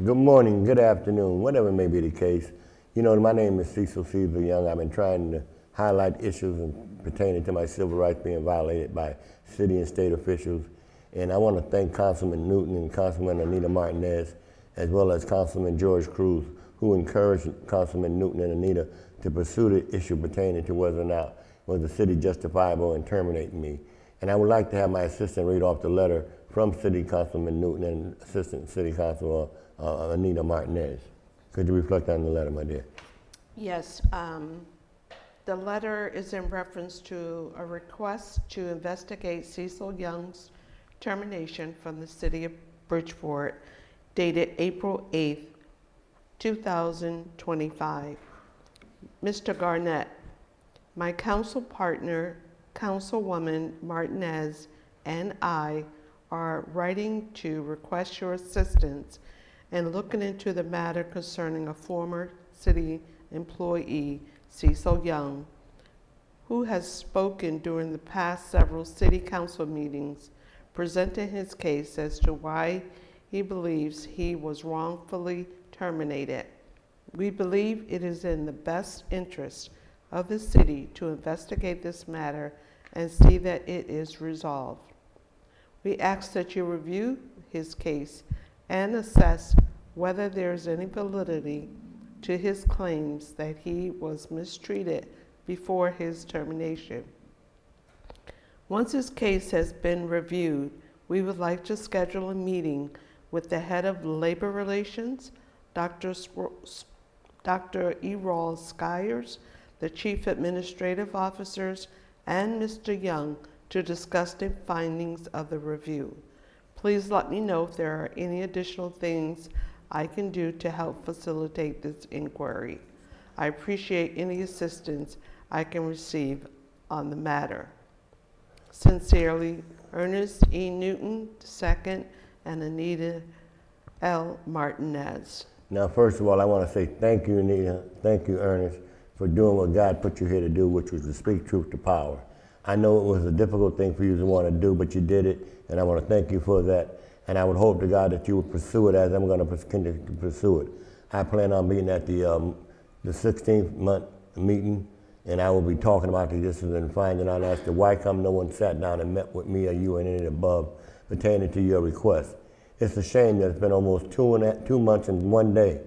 Good morning, good afternoon, whatever may be the case. You know, my name is Cecil Young. I've been trying to highlight issues pertaining to my civil rights being violated by city and state officials. And I want to thank Councilman Newton and Councilman Anita Martinez, as well as Councilman George Cruz, who encouraged Councilman Newton and Anita to pursue the issue pertaining to whether or not was the city justifiable in terminating me. And I would like to have my assistant read off the letter from City Councilman Newton and Assistant City Councilor Anita Martinez. Could you reflect on the letter, my dear? Yes, the letter is in reference to a request to investigate Cecil Young's termination from the city of Bridgeport, dated April 8th, 2025. Mr. Garnett, my council partner, Councilwoman Martinez, and I are writing to request your assistance in looking into the matter concerning a former city employee, Cecil Young, who has spoken during the past several city council meetings, presenting his case as to why he believes he was wrongfully terminated. We believe it is in the best interest of the city to investigate this matter and see that it is resolved. We ask that you review his case and assess whether there is any validity to his claims that he was mistreated before his termination. Once his case has been reviewed, we would like to schedule a meeting with the head of labor relations, Dr. Errol Skyers, the chief administrative officers, and Mr. Young to discuss the findings of the review. Please let me know if there are any additional things I can do to help facilitate this inquiry. I appreciate any assistance I can receive on the matter. Sincerely, Ernest E. Newton II and Anita L. Martinez. Now, first of all, I want to say thank you, Anita. Thank you, Ernest, for doing what God put you here to do, which was to speak truth to power. I know it was a difficult thing for you to want to do, but you did it, and I want to thank you for that. And I would hope to God that you would pursue it as I'm going to continue to pursue it. I plan on being at the 16th month meeting, and I will be talking about the issues and finding out as to why come no one sat down and met with me or you and any above pertaining to your request. It's a shame that it's been almost 2 months and 1 day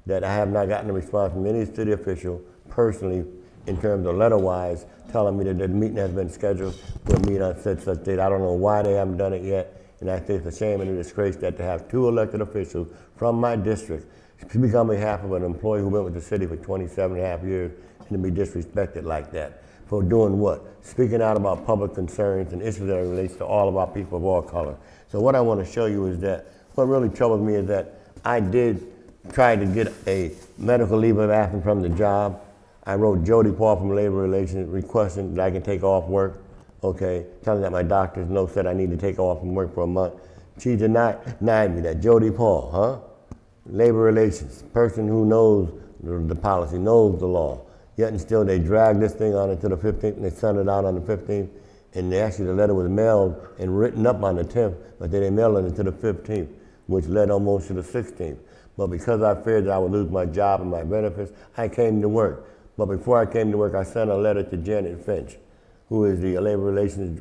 that I have not gotten a response from any city official personally in terms of letter-wise telling me that the meeting has been scheduled for a meeting on such date. I don't know why they haven't done it yet, and I think it's a shame and a disgrace that to have 2 elected officials from my district speak on behalf of an employee who been with the city for 27 and a half years and to be disrespected like that. For doing what? Speaking out about public concerns and issues that relates to all of our people of all color. So what I want to show you is that what really troubles me is that I did try to get a medical leave of absence from the job. I wrote Jody Paul from Labor Relations requesting that I can take off work, okay, telling that my doctor's note said I need to take off from work for a month. She denied me that. Jody Paul, huh? Labor Relations, person who knows the policy, knows the law. Yet and still they dragged this thing on until the 15th and they sent it out on the 15th. And actually the letter was mailed and written up on the 10th, but then they mailed it until the 15th, which led almost to the 16th. But because I feared that I would lose my job and my benefits, I came to work. But before I came to work, I sent a letter to Janet Finch, who is the labor relations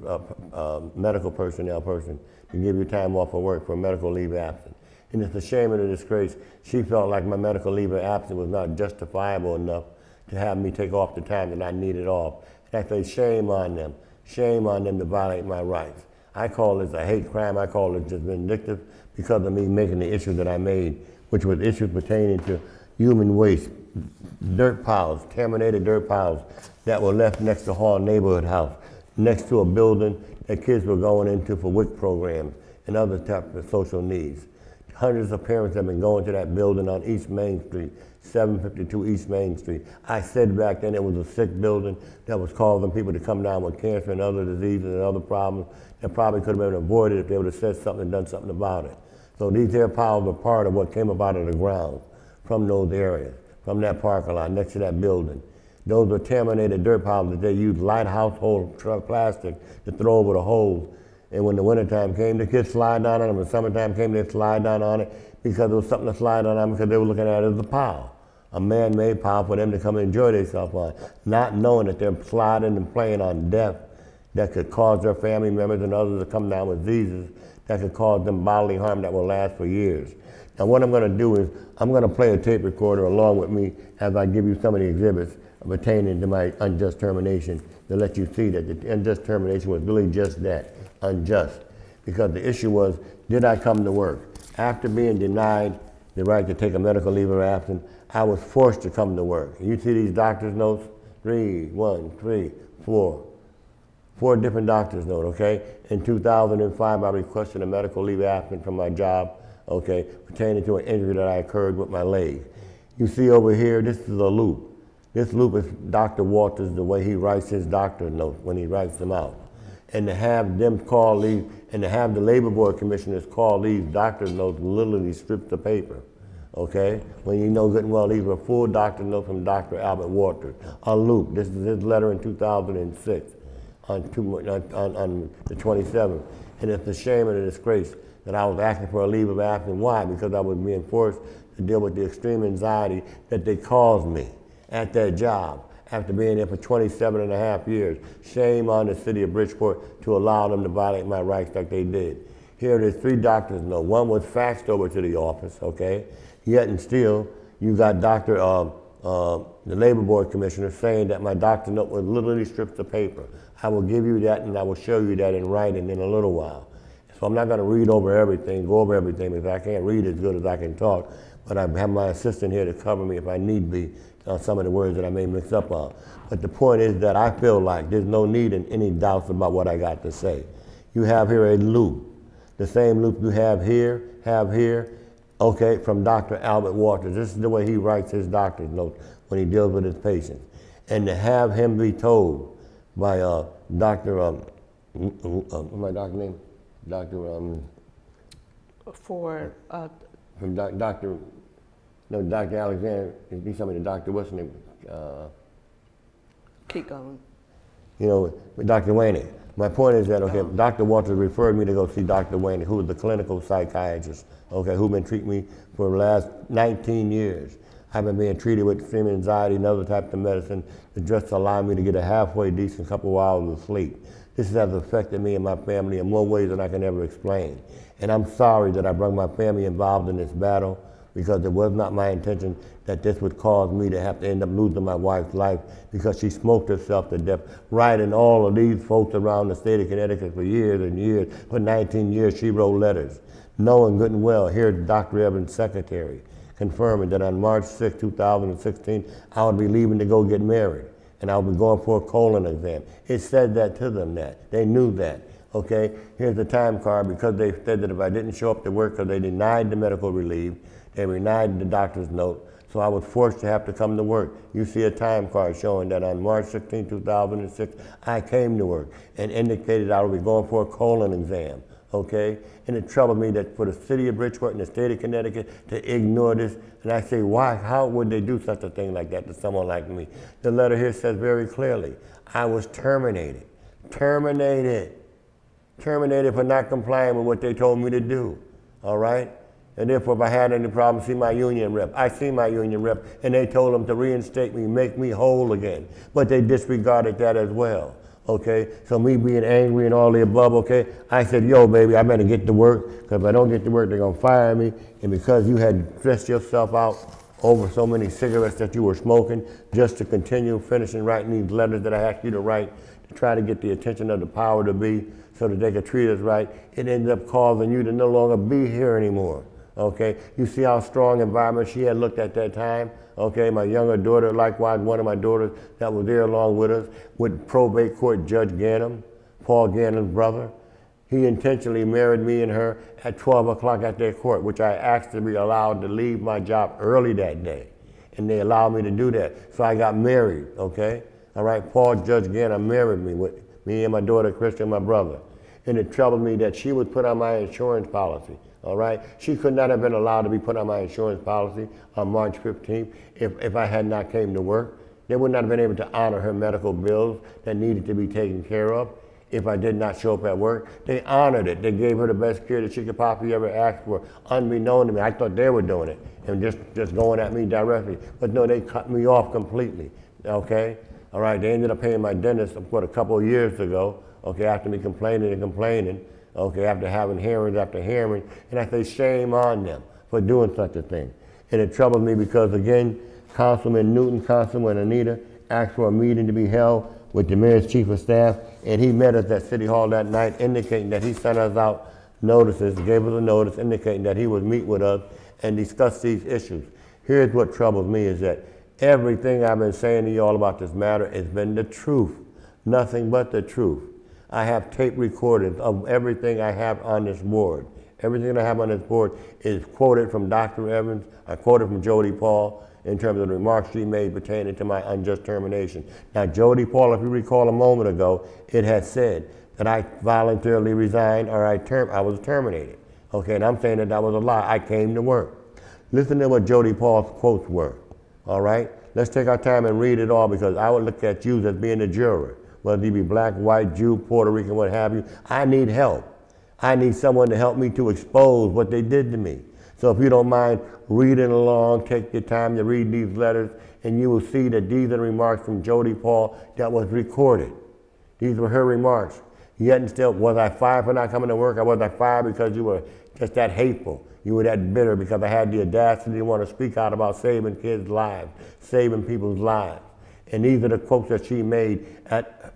medical personnel person, to give you time off of work for medical leave absence. And it's a shame and a disgrace. She felt like my medical leave of absence was not justifiable enough to have me take off the time that I needed off. And I say shame on them. Shame on them to violate my rights. I call this a hate crime. I call it just vindictive because of me making the issue that I made, which was issues pertaining to human waste, dirt piles, contaminated dirt piles that were left next to Hall Neighborhood House, next to a building that kids were going into for WIC programs and other types of social needs. Hundreds of parents have been going to that building on East Main Street, 752 East Main Street. I said back then it was a sick building that was causing people to come down with cancer and other diseases and other problems that probably could have been avoided if they would have said something and done something about it. So these air piles were part of what came up out of the ground from those areas, from that parking lot next to that building. Those were contaminated dirt piles that they used light household plastic to throw over the holes And when the wintertime came, the kids slide down on them. When the summertime came, they'd slide down on it because there was something to slide down on because they were looking at it as a pile. A man-made pile for them to come and enjoy themselves on, not knowing that they're sliding and playing on death that could cause their family members and others to come down with diseases that could cause them bodily harm that will last for years. Now what I'm going to do is I'm going to play a tape recorder along with me as I give you some of the exhibits pertaining to my unjust termination to let you see that the unjust termination was really just that, unjust. Because the issue was, did I come to work? After being denied the right to take a medical leave of absence, I was forced to come to work. You see these doctor's notes? 4 different doctor's notes, okay? In 2005, I requested a medical leave of absence from my job, okay, pertaining to an injury that I occurred with my leg. You see over here, this is a loop. This loop is Dr. Walters, the way he writes his doctor's notes when he writes them out. And to have them call these, and to have the labor board commissioners call these doctor's notes literally strips the paper. Okay, when you know good and well these were full doctor's notes from Dr. Albert Walters. A loop. This is his letter in 2006 on the 27th. And it's a shame and a disgrace that I was asking for a leave of absence. Why? Because I was being forced to deal with the extreme anxiety that they caused me at that job after being there for 27 and a half years. Shame on the city of Bridgeport to allow them to violate my rights like they did. Here it is, 3 doctors' notes. One was faxed over to the office, okay? Yet and still, you got the labor board commissioner saying that my doctor's note was literally stripped of paper. I will give you that and I will show you that in writing in a little while. So I'm not going to read over everything, go over everything, because I can't read as good as I can talk, but I have my assistant here to cover me if I need be on some of the words that I may mix up on. But the point is that I feel like there's no need in any doubts about what I got to say. You have here a loop, the same loop you have here, okay, from Dr. Albert Walters. This is the way he writes his doctor's notes when he deals with his patients. And to have him be told by Dr. What's my doctor's name? Dr. From Dr. Alexander, he's somebody, Dr. what's his name? Keep going. You know, Dr. Waney. My point is that, okay, Dr. Walters referred me to go see Dr. Waney, who is the clinical psychiatrist, okay, who's been treating me for the last 19 years. I've been being treated with extreme anxiety and other types of medicine that just allow me to get a halfway decent couple of hours of sleep. This has affected me and my family in more ways than I can ever explain. And I'm sorry that I brought my family involved in this battle, because it was not my intention that this would cause me to have to end up losing my wife's life because she smoked herself to death. Writing all of these folks around the state of Connecticut for years and years. For 19 years, she wrote letters, knowing good and well, here's Dr. Evans' secretary, confirming that on March 6, 2016, I would be leaving to go get married, and I would be going for a colon exam. It said that to them, that. They knew that. Okay, here's the time card, because they said that if I didn't show up to work because they denied the medical relief, they denied the doctor's note, so I was forced to have to come to work. You see a time card showing that on March 16, 2006, I came to work and indicated I would be going for a colon exam, okay? And it troubled me that for the city of Bridgeport and the state of Connecticut to ignore this, and I say, why, how would they do such a thing like that to someone like me? The letter here says very clearly, I was terminated for not complying with what they told me to do, all right? And therefore, if I had any problem, see my union rep. I see my union rep, and they told them to reinstate me, make me whole again. But they disregarded that as well, okay? So me being angry and all the above, okay, I said, yo, baby, I better get to work, because if I don't get to work, they're gonna fire me. And because you had stressed yourself out over so many cigarettes that you were smoking, just to continue finishing writing these letters that I asked you to write, to try to get the attention of the power to be, so that they could treat us right, it ended up causing you to no longer be here anymore. Okay, you see how strong environment she had looked at that time? Okay, my younger daughter, likewise, one of my daughters that was there along with us, with probate court Judge Gannum, Paul Gannum's brother. He intentionally married me and her at 12 o'clock at their court, which I asked to be allowed to leave my job early that day. And they allowed me to do that. So I got married, okay? All right, Paul Judge Gannum married me, with me and my daughter, Christian, my brother. And it troubled me that she was put on my insurance policy. All right, she could not have been allowed to be put on my insurance policy on March 15th if I had not came to work. They would not have been able to honor her medical bills that needed to be taken care of. if I did not show up at work. They honored it. They gave her the best care that she could possibly ever ask for, unbeknown to me. I thought they were doing it and just going at me directly. But no, they cut me off completely, okay? All right, they ended up paying my dentist a couple of years ago, okay, after me complaining and complaining, okay, after having hearings after hearings, and I say shame on them for doing such a thing. And it troubles me because, again, Councilman Newton, Councilman Anita asked for a meeting to be held with the mayor's chief of staff, and he met us at City Hall that night indicating that he sent us out notices, gave us a notice indicating that he would meet with us and discuss these issues. Here's what troubles me is that everything I've been saying to you all about this matter has been the truth, nothing but the truth. I have tape recordings of everything I have on this board. Everything that I have on this board is quoted from Dr. Evans, I quoted from Jody Paul in terms of the remarks she made pertaining to my unjust termination. Now, Jody Paul, if you recall a moment ago, it had said that I voluntarily resigned or I was terminated. Okay, and I'm saying that that was a lie. I came to work. Listen to what Jody Paul's quotes were, all right? Let's take our time and read it all because I would look at you as being a juror, whether you be black, white, Jew, Puerto Rican, what have you. I need help. I need someone to help me to expose what they did to me. So if you don't mind reading along, take your time to read these letters, and you will see that these are remarks from Jody Paul that was recorded. These were her remarks. Yet and still, was I fired for not coming to work, or was I fired because you were just that hateful? You were that bitter because I had the audacity to want to speak out about saving kids' lives, saving people's lives. And these are the quotes that she made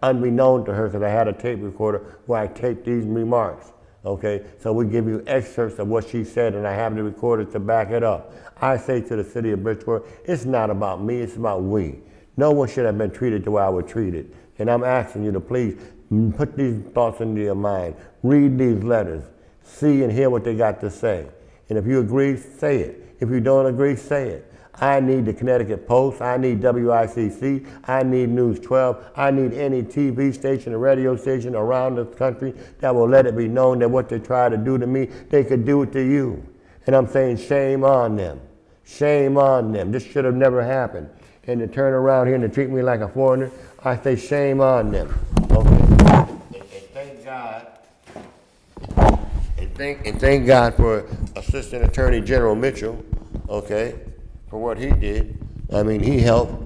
unbeknown to her because I had a tape recorder where I taped these remarks. Okay, so we give you excerpts of what she said, and I have the recorder to back it up. I say to the city of Bridgeport, it's not about me, it's about we. No one should have been treated the way I was treated. And I'm asking you to please put these thoughts into your mind. Read these letters. See and hear what they got to say. And if you agree, say it. If you don't agree, say it. I need the Connecticut Post, I need WICC, I need News 12, I need any TV station or radio station around the country that will let it be known that what they try to do to me, they could do it to you. And I'm saying shame on them. Shame on them. This should have never happened. And to turn around here and to treat me like a foreigner, I say shame on them. Okay? And thank God. And thank God for Assistant Attorney General Mitchell, okay, for what he did. I mean, he helped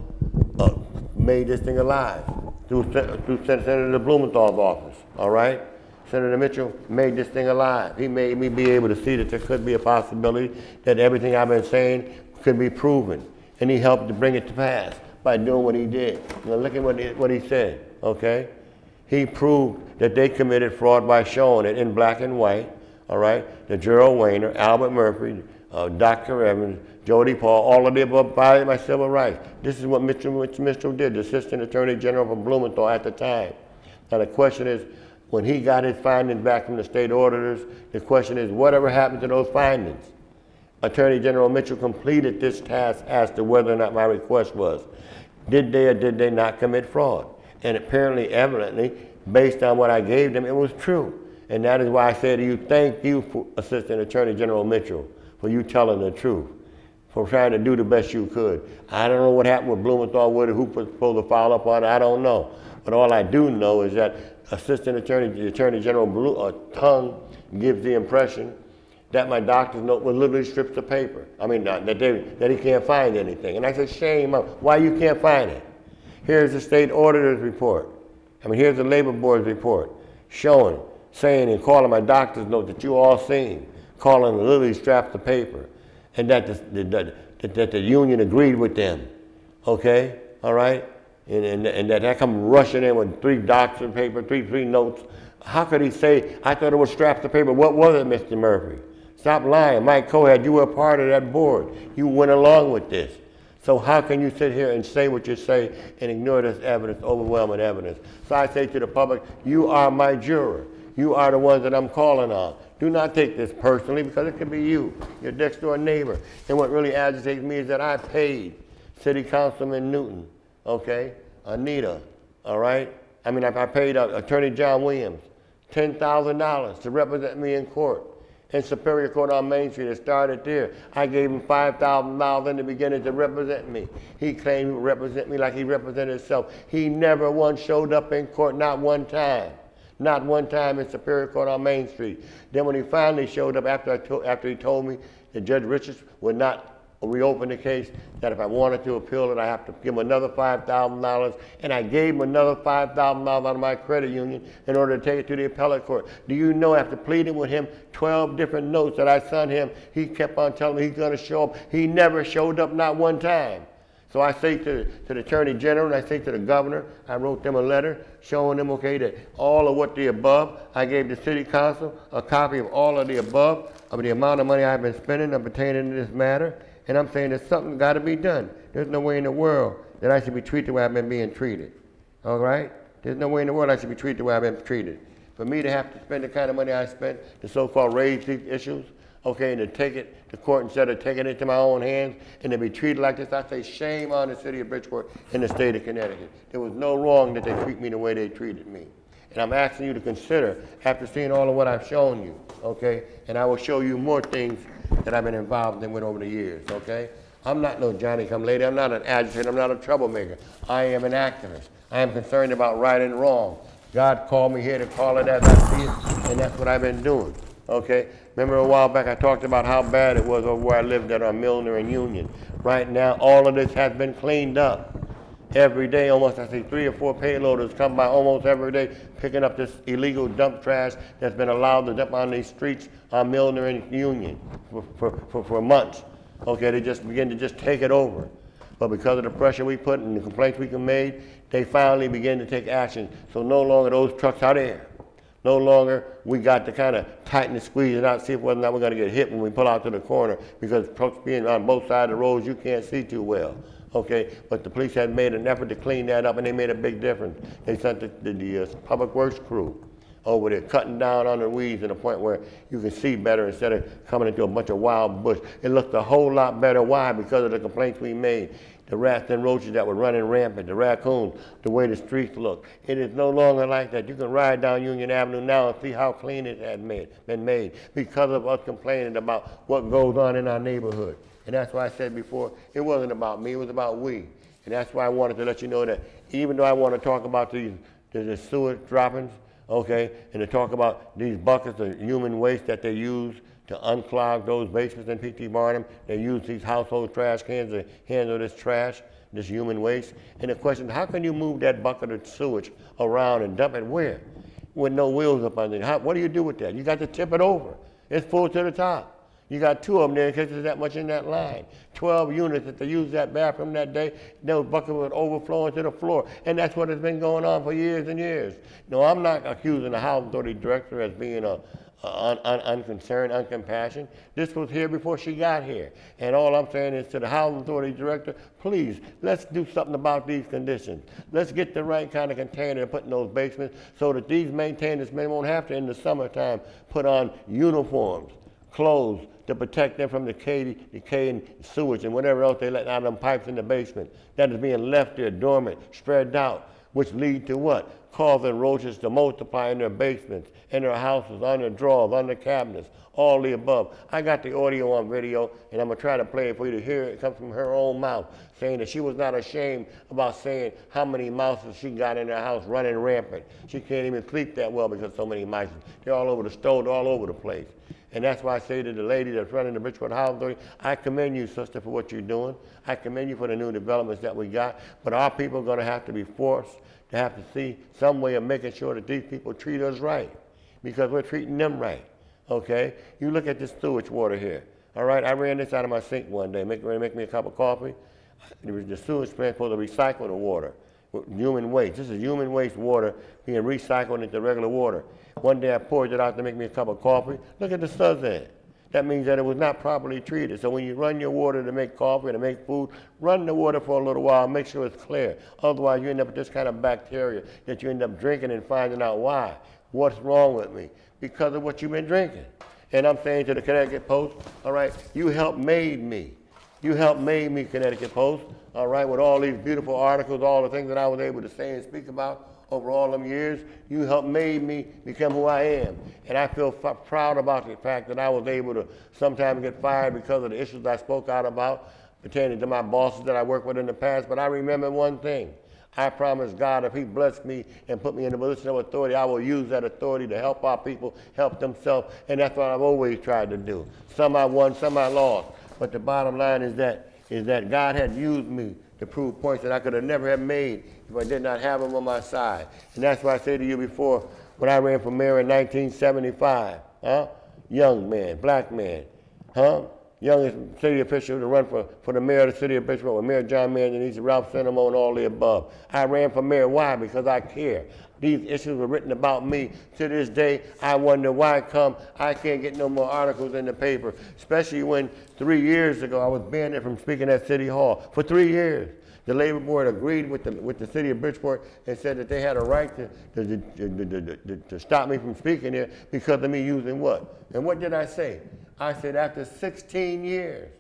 made this thing alive through Senator Blumenthal's office, all right? Senator Mitchell made this thing alive. He made me be able to see that there could be a possibility that everything I've been saying could be proven. And he helped to bring it to pass by doing what he did. Now look at what he said, okay? He proved that they committed fraud by showing it in black and white, all right? The Gerald Weiner, Albert Murphy, Dr. Evans, Jody Paul, all of the above violated my civil rights. This is what Mitchell did, the Assistant Attorney General from Blumenthal at the time. Now the question is, when he got his findings back from the state auditors, the question is, whatever happened to those findings? Attorney General Mitchell completed this task as to whether or not my request was. Did they or did they not commit fraud? And apparently, evidently, based on what I gave them, it was true. And that is why I say to you, thank you, Assistant Attorney General Mitchell, for you telling the truth, for trying to do the best you could. I don't know what happened with Blumenthal, who was supposed to follow up on it, I don't know. But all I do know is that Assistant Attorney General Tongue gives the impression that my doctor's note was literally strips of paper. I mean, that he can't find anything. And I said, shame on, why you can't find it? Here's the state auditor's report. I mean, here's the labor board's report showing, saying and calling my doctor's note that you all seen, calling literally straps of paper, and that the union agreed with them, okay, all right? And that come rushing in with 3 doctors of paper, three notes. How could he say, I thought it was straps of paper? What was it, Mr. Murphy? Stop lying. Mike Cohad, you were a part of that board. You went along with this. So how can you sit here and say what you say and ignore this evidence, overwhelming evidence? So I say to the public, you are my juror. You are the ones that I'm calling on. Do not take this personally because it could be you, your next door neighbor. And what really agitates me is that I paid City Councilman Newton, okay, Anita, all right? I mean, I paid Attorney John Williams $10,000 to represent me in court. In Superior Court on Main Street, it started there. I gave him $5,000 in the beginning to represent me. He claimed he would represent me like he represented himself. He never once showed up in court, not one time. Not one time in Superior Court on Main Street. Then when he finally showed up after he told me that Judge Richards would not reopen the case, that if I wanted to appeal it, I have to give him another $5,000, and I gave him another $5,000 out of my credit union in order to take it to the appellate court. Do you know, after pleading with him 12 different notes that I sent him, he kept on telling me he's going to show up. He never showed up, not one time. So I say to the Attorney General, and I say to the Governor, I wrote them a letter showing them, okay, that all of what the above, I gave the City Council a copy of all of the above, of the amount of money I've been spending pertaining to this matter. And I'm saying that something got to be done. There's no way in the world that I should be treated the way I've been being treated. All right? There's no way in the world I should be treated the way I've been treated. For me to have to spend the kind of money I spent to so-called raise these issues, okay, and to take it to court instead of taking it to my own hands and to be treated like this, I say shame on the city of Bridgeport and the state of Connecticut. There was no wrong that they treat me the way they treated me. And I'm asking you to consider, after seeing all of what I've shown you, okay, and I will show you more things that I've been involved in with over the years, okay? I'm not no Johnny-come-lately. I'm not an agitator. I'm not a troublemaker. I am an activist. I am concerned about right and wrong. God called me here to call it as I see it, and that's what I've been doing, okay? Remember a while back I talked about how bad it was over where I lived at on Milner and Union. Right now, all of this has been cleaned up. Every day, almost, I see 3 or 4 payloaders come by almost every day picking up this illegal dump trash that's been allowed to dump on these streets on Milner and Union for months. Okay, they just begin to just take it over. But because of the pressure we put and the complaints we made, they finally begin to take action. So no longer those trucks are there. No longer we got to kind of tighten and squeeze it out, see whether or not we're going to get hit when we pull out to the corner, because trucks being on both sides of the roads, you can't see too well. Okay, but the police had made an effort to clean that up, and they made a big difference. They sent the public works crew over there, cutting down on the weeds to the point where you can see better instead of coming into a bunch of wild bush. It looked a whole lot better. Why? Because of the complaints we made. The rats and roaches that were running rampant, the raccoons, the way the streets look. It is no longer like that. You can ride down Union Avenue now and see how clean it had been made because of us complaining about what goes on in our neighborhood. And that's why I said before, it wasn't about me, it was about we. And that's why I wanted to let you know that even though I want to talk about the sewer droppings, okay, and to talk about these buckets of human waste that they use to unclog those basements in P.T. Barnum, they use these household trash cans to handle this trash, this human waste. And the question, how can you move that bucket of sewage around and dump it where? With no wheels up under it. What do you do with that? You got to tip it over. It's full to the top. You got 2 of them there in case there's that much in that line. 12 units that they used that bathroom that day, those buckets would overflow into the floor. And that's what has been going on for years and years. No, I'm not accusing the Housing Authority Director as being unconcerned, uncompassionate. This was here before she got here. And all I'm saying is to the Housing Authority Director, please, let's do something about these conditions. Let's get the right kind of container to put in those basements so that these maintainers may won't have to, in the summertime, put on uniforms, clothes, to protect them from decaying sewage and whatever else they let out of them pipes in the basement. That is being left there dormant, spread out, which lead to what? Causing roaches to multiply in their basements, in their houses, on their drawers, on their cabinets, all the above. I got the audio on video, and I'm going to try to play it for you to hear it. It comes from her own mouth, saying that she was not ashamed about saying how many mouses she got in her house running rampant. She can't even sleep that well because so many mice. They're all over the stove, they're all over the place. And that's why I say to the lady that's running the Bridgeport Housing Authority, I commend you, sister, for what you're doing. I commend you for the new developments that we got. But our people are going to have to be forced to have to see some way of making sure that these people treat us right, because we're treating them right, okay? You look at this sewage water here, all right? I ran this out of my sink one day, make me a cup of coffee. The sewage plant supposed to recycle the water. Human waste. This is human waste water being recycled into regular water. One day I poured it out to make me a cup of coffee. Look at the suds in it. That means that it was not properly treated. So when you run your water to make coffee, to make food, run the water for a little while, make sure it's clear. Otherwise you end up with this kind of bacteria that you end up drinking and finding out why. What's wrong with me? Because of what you've been drinking. And I'm saying to the Connecticut Post, all right, you helped made me. You helped made me, Connecticut Post, all right, with all these beautiful articles, all the things that I was able to say and speak about over all them years. You helped made me become who I am. And I feel proud about the fact that I was able to sometimes get fired because of the issues I spoke out about pertaining to my bosses that I worked with in the past. But I remember one thing. I promise God, if he blessed me and put me in a position of authority, I will use that authority to help our people help themselves. And that's what I've always tried to do. Some I won, some I lost. But the bottom line is that God had used me to prove points that I could have never have made if I did not have him on my side. And that's why I said to you before, when I ran for mayor in 1975, young man, black man, youngest city official to run for the mayor of the city of Bridgeport with Mayor John Manganiz, Ralph Cinema, and all the above. I ran for mayor. Why? Because I care. These issues were written about me. To this day, I wonder why come I can't get no more articles in the paper, especially when 3 years ago I was banned from speaking at City Hall for 3 years. The labor board agreed with the city of Bridgeport and said that they had a right to stop me from speaking there because of me using what? And what did I say? I said after 16 years,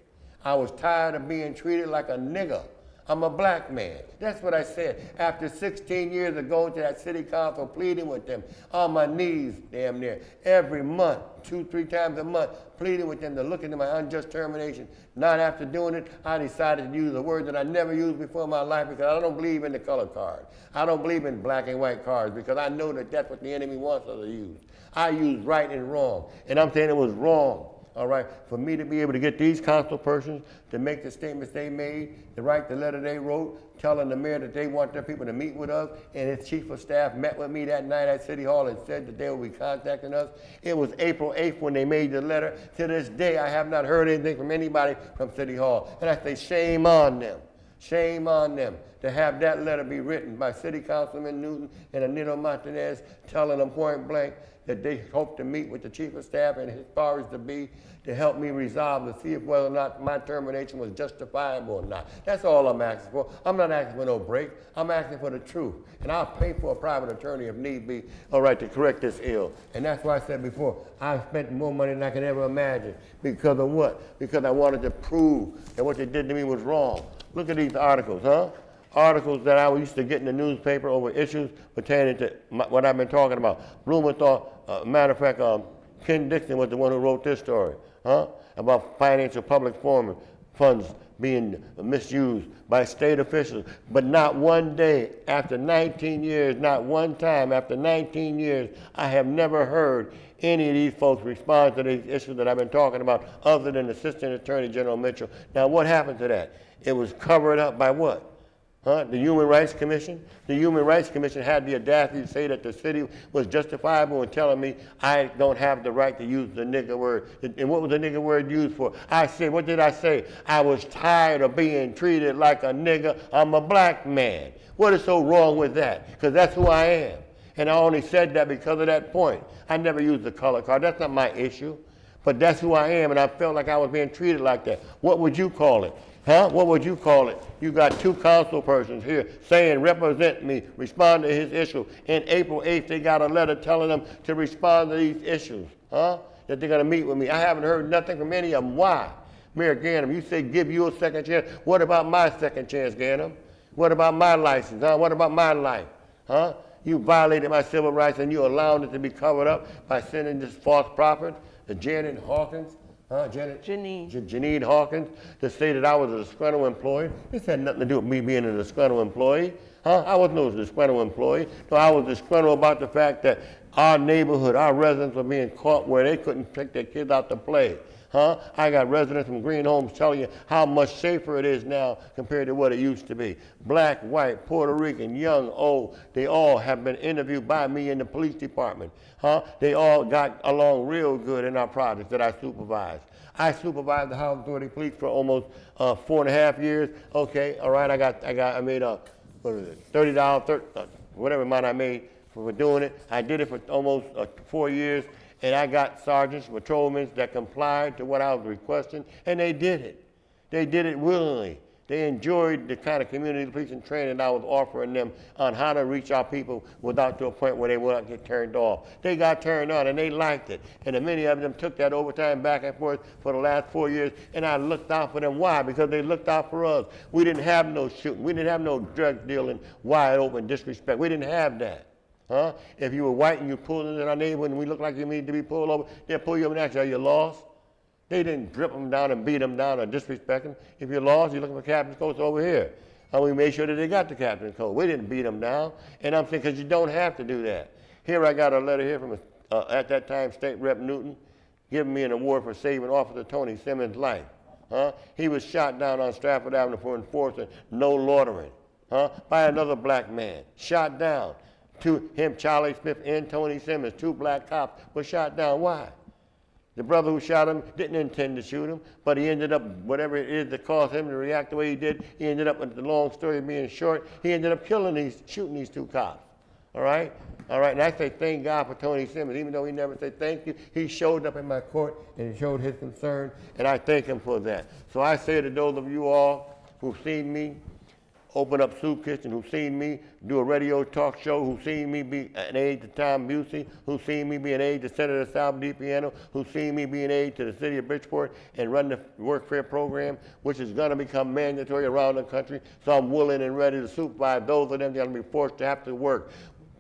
I was tired of being treated like a nigger. I'm a black man. That's what I said. After 16 years of going to that city council, pleading with them on my knees, damn near, every month, 2-3 times a month, pleading with them to look into my unjust termination. Not after doing it, I decided to use a word that I never used before in my life because I don't believe in the color card. I don't believe in black and white cards because I know that that's what the enemy wants us to use. I use right and wrong, and I'm saying it was wrong. All right, for me to be able to get these council persons to make the statements they made, to write the letter they wrote, telling the mayor that they want their people to meet with us, and his chief of staff met with me that night at City Hall and said that they would be contacting us. It was April 8th when they made the letter. To this day, I have not heard anything from anybody from City Hall. And I say, shame on them. Shame on them to have that letter be written by City Councilman Newton and Anito Martinez telling them point blank that they hope to meet with the chief of staff and his powers to be to help me resolve to see if whether or not my termination was justifiable or not. That's all I'm asking for. I'm not asking for no break. I'm asking for the truth. And I'll pay for a private attorney if need be, all right, to correct this ill. And that's why I said before, I've spent more money than I could ever imagine. Because of what? Because I wanted to prove that what they did to me was wrong. Look at these articles, articles that I used to get in the newspaper over issues pertaining to what I've been talking about. Blumenthal, matter of fact, Ken Dixon was the one who wrote this story, about financial public funds being misused by state officials. But not one day after 19 years, not one time after 19 years, I have never heard any of these folks respond to these issues that I've been talking about other than Assistant Attorney General Mitchell. Now, what happened to that? It was covered up by what? The Human Rights Commission? The Human Rights Commission had the audacity to say that the city was justifiable in telling me I don't have the right to use the nigger word. And what was the nigger word used for? I said, what did I say? I was tired of being treated like a nigger. I'm a black man. What is so wrong with that? Because that's who I am. And I only said that because of that point. I never used the color card. That's not my issue. But that's who I am, and I felt like I was being treated like that. What would you call it? What would you call it? You got two council persons here saying, represent me, respond to his issue. In April 8th, they got a letter telling them to respond to these issues, that they're going to meet with me. I haven't heard nothing from any of them. Why? Mayor Ganem, you say give you a second chance. What about my second chance, Ganem? What about my license? What about my life? You violated my civil rights and you allowed it to be covered up by sending this false prophet, the Janet Hawkins, Janine Hawkins, to say that I was a disgruntled employee. This had nothing to do with me being a disgruntled employee. I wasn't no disgruntled employee. No, I was disgruntled about the fact that our neighborhood, our residents were being caught where they couldn't take their kids out to play. I got residents from Green Homes telling you how much safer it is now compared to what it used to be. Black, white, Puerto Rican, young, old, they all have been interviewed by me in the police department. They all got along real good in our projects that I supervised. I supervised the Housing Authority Police for almost 4.5 years. Okay, all right, I made $30, whatever amount I made for doing it. I did it for almost 4 years. And I got sergeants, patrolmen that complied to what I was requesting, and they did it. They did it willingly. They enjoyed the kind of community policing training I was offering them on how to reach our people without to a point where they would not get turned off. They got turned on, and they liked it. And many of them took that overtime back and forth for the last 4 years, and I looked out for them. Why? Because they looked out for us. We didn't have no shooting. We didn't have no drug dealing, wide open disrespect. We didn't have that. If you were white and you pulled into our neighborhood and we looked like you needed to be pulled over, they'll pull you over and ask you, are you lost? They didn't drip them down and beat them down or disrespect them. If you're lost, you're looking for Captain's Coast over here. We made sure that they got the captain's code. We didn't beat them down. And I'm saying, because you don't have to do that. Here I got a letter here from, at that time, State Rep Newton, giving me an award for saving Officer Tony Simmons' life. He was shot down on Stratford Avenue for enforcing no loitering, by another black man. Shot down. Him, Charlie Smith, and Tony Simmons, 2 black cops, were shot down. Why? The brother who shot him didn't intend to shoot him, but he ended up, whatever it is that caused him to react the way he did, he ended up, with the long story being short, he ended up shooting these 2 cops. All right? All right, and I say thank God for Tony Simmons. Even though he never said thank you, he showed up in my court and he showed his concern, and I thank him for that. So I say to those of you all who've seen me open up Soup Kitchen, who've seen me do a radio talk show, who've seen me be an aide to Tom Busey, who've seen me be an aide to Senator Sal DiPiano, who've seen me be an aide to the city of Bridgeport and run the workfare program, which is going to become mandatory around the country. So I'm willing and ready to supervise those of them that are going to be forced to have to work.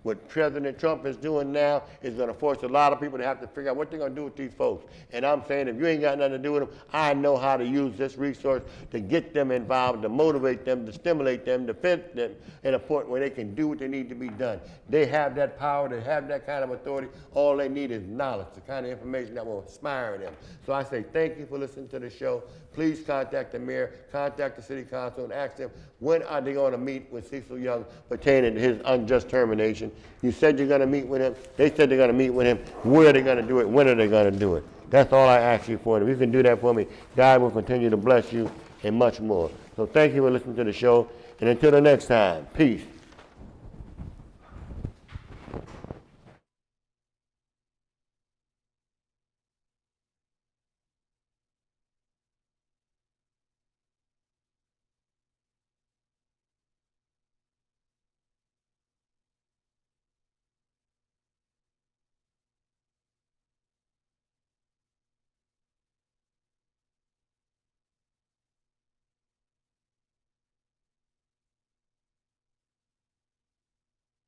What President Trump is doing now is going to force a lot of people to have to figure out what they're going to do with these folks. And I'm saying, if you ain't got nothing to do with them, I know how to use this resource to get them involved, to motivate them, to stimulate them, to fit them in a point where they can do what they need to be done. They have that power, they have that kind of authority. All they need is knowledge, the kind of information that will inspire them. So I say thank you for listening to the show. Please contact the mayor, contact the city council, and ask them when are they going to meet with Cecil Young pertaining to his unjust termination. You said you're going to meet with him. They said they're going to meet with him. Where are they going to do it? When are they going to do it? That's all I ask you for. If you can do that for me, God will continue to bless you and much more. So thank you for listening to the show. And until the next time, peace.